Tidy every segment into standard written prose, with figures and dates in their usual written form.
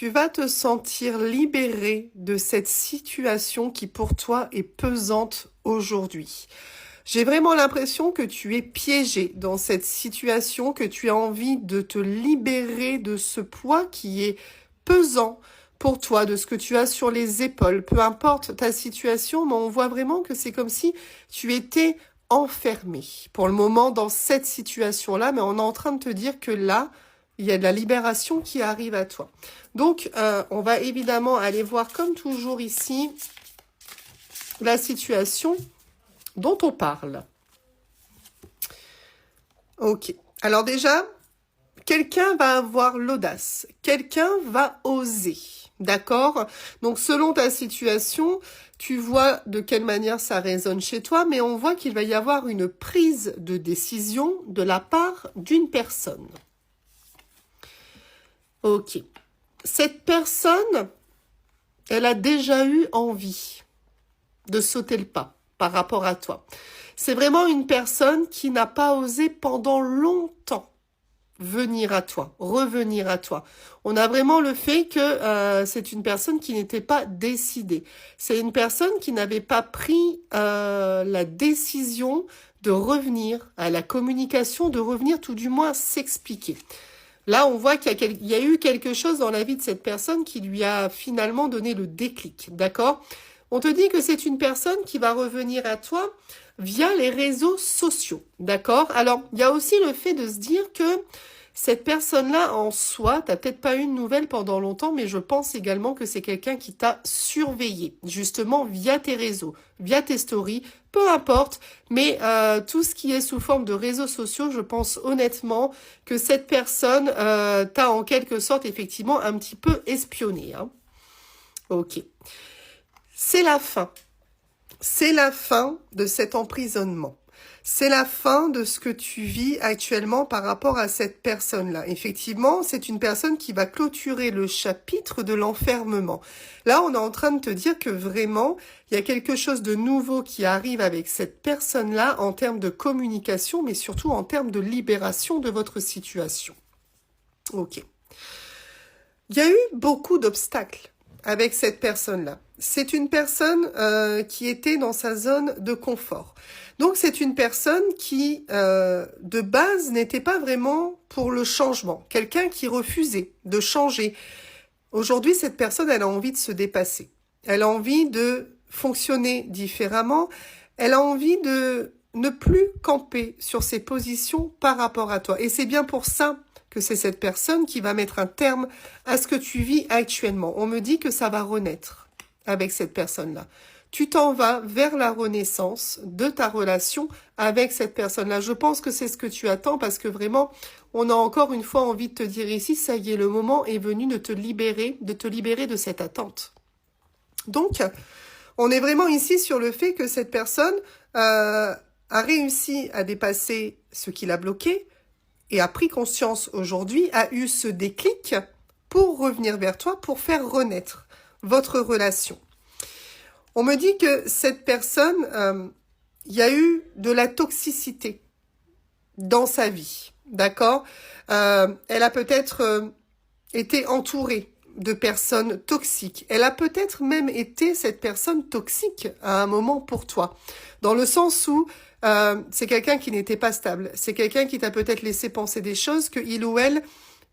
tu vas te sentir libéré de cette situation qui pour toi est pesante aujourd'hui. J'ai vraiment l'impression que tu es piégé dans cette situation, que tu as envie de te libérer de ce poids qui est pesant pour toi, de ce que tu as sur les épaules. Peu importe ta situation, mais on voit vraiment que c'est comme si tu étais enfermé pour le moment dans cette situation-là, mais on est en train de te dire que là, il y a de la libération qui arrive à toi. Donc, on va évidemment aller voir, comme toujours ici, la situation dont on parle. Ok. Alors déjà, quelqu'un va avoir l'audace. Quelqu'un va oser. D'accord? Donc, selon ta situation, tu vois de quelle manière ça résonne chez toi, mais on voit qu'il va y avoir une prise de décision de la part d'une personne. Ok. Cette personne, elle a déjà eu envie de sauter le pas par rapport à toi. C'est vraiment une personne qui n'a pas osé pendant longtemps venir à toi, revenir à toi. On a vraiment le fait que c'est une personne qui n'était pas décidée. C'est une personne qui n'avait pas pris la décision de revenir à la communication, de revenir tout du moins s'expliquer. Là, on voit qu'il y a eu quelque chose dans la vie de cette personne qui lui a finalement donné le déclic, d'accord? On te dit que c'est une personne qui va revenir à toi via les réseaux sociaux, d'accord? Alors, il y a aussi le fait de se dire que cette personne-là, en soi, t'as peut-être pas eu de nouvelles pendant longtemps, mais je pense également que c'est quelqu'un qui t'a surveillé, justement via tes réseaux, via tes stories, peu importe, mais tout ce qui est sous forme de réseaux sociaux, je pense honnêtement que cette personne t'a en quelque sorte effectivement un petit peu espionné. Hein. Ok. C'est la fin. C'est la fin de cet emprisonnement. C'est la fin de ce que tu vis actuellement par rapport à cette personne-là. Effectivement, c'est une personne qui va clôturer le chapitre de l'enfermement. Là, on est en train de te dire que vraiment, il y a quelque chose de nouveau qui arrive avec cette personne-là en termes de communication, mais surtout en termes de libération de votre situation. Ok. Il y a eu beaucoup d'obstacles avec cette personne-là. C'est une personne qui était dans sa zone de confort. Donc, c'est une personne qui, de base, n'était pas vraiment pour le changement. Quelqu'un qui refusait de changer. Aujourd'hui, cette personne, elle a envie de se dépasser. Elle a envie de fonctionner différemment. Elle a envie de ne plus camper sur ses positions par rapport à toi. Et c'est bien pour ça que c'est cette personne qui va mettre un terme à ce que tu vis actuellement. On me dit que ça va renaître avec cette personne-là. Tu t'en vas vers la renaissance de ta relation avec cette personne-là. Je pense que c'est ce que tu attends parce que vraiment, on a encore une fois envie de te dire ici, ça y est, le moment est venu de te libérer de cette attente. Donc, on est vraiment ici sur le fait que cette personne a réussi à dépasser ce qui l'a bloqué et a pris conscience aujourd'hui, a eu ce déclic pour revenir vers toi, pour faire renaître votre relation. On me dit que cette personne, il y a eu de la toxicité dans sa vie, d'accord? Elle a peut-être été entourée de personnes toxiques. Elle a peut-être même été cette personne toxique à un moment pour toi, dans le sens où c'est quelqu'un qui n'était pas stable. C'est quelqu'un qui t'a peut-être laissé penser des choses que il ou elle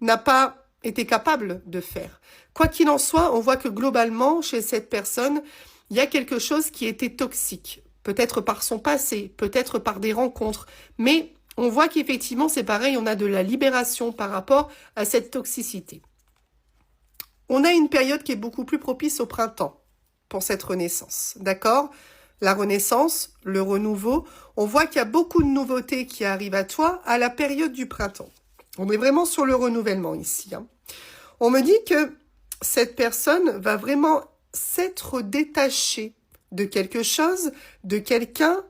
n'a pas été capable de faire. Quoi qu'il en soit, on voit que globalement, chez cette personne, il y a quelque chose qui était toxique, peut-être par son passé, peut-être par des rencontres, mais on voit qu'effectivement c'est pareil, on a de la libération par rapport à cette toxicité. On a une période qui est beaucoup plus propice au printemps pour cette renaissance, d'accord? La renaissance, le renouveau, on voit qu'il y a beaucoup de nouveautés qui arrivent à toi à la période du printemps. On est vraiment sur le renouvellement ici. Hein. On me dit que cette personne va vraiment s'être détaché de quelque chose, de quelqu'un,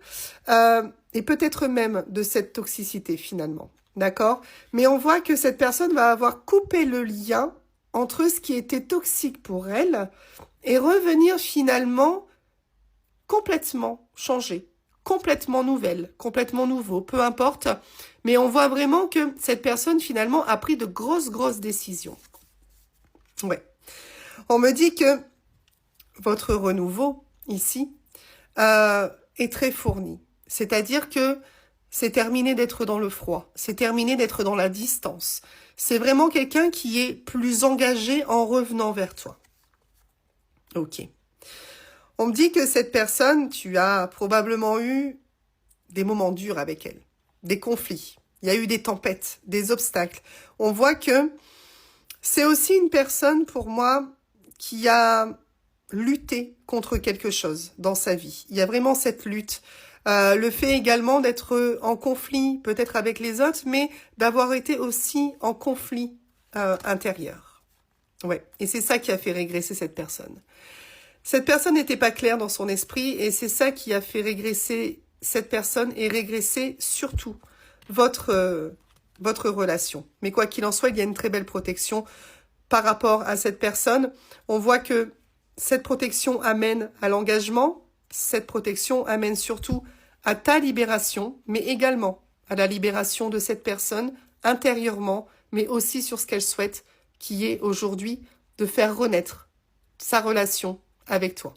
et peut-être même de cette toxicité finalement, d'accord? Mais on voit que cette personne va avoir coupé le lien entre ce qui était toxique pour elle et revenir finalement complètement changé, complètement nouvelle, complètement nouveau, peu importe. Mais on voit vraiment que cette personne finalement a pris de grosses décisions. Ouais. On me dit que votre renouveau, ici, est très fourni. C'est-à-dire que c'est terminé d'être dans le froid, c'est terminé d'être dans la distance. C'est vraiment quelqu'un qui est plus engagé en revenant vers toi. Ok. On me dit que cette personne, tu as probablement eu des moments durs avec elle, des conflits. Il y a eu des tempêtes, des obstacles. On voit que c'est aussi une personne, pour moi, qui a lutté contre quelque chose dans sa vie. Il y a vraiment cette lutte. Le fait également d'être en conflit, peut-être avec les autres, mais d'avoir été aussi en conflit intérieur. Ouais, et c'est ça qui a fait régresser cette personne. Cette personne n'était pas claire dans son esprit, et c'est ça qui a fait régresser cette personne et régresser surtout votre relation. Mais quoi qu'il en soit, il y a une très belle protection par rapport à cette personne. On voit que cette protection amène à l'engagement, cette protection amène surtout à ta libération, mais également à la libération de cette personne intérieurement, mais aussi sur ce qu'elle souhaite, qui est aujourd'hui de faire renaître sa relation avec toi.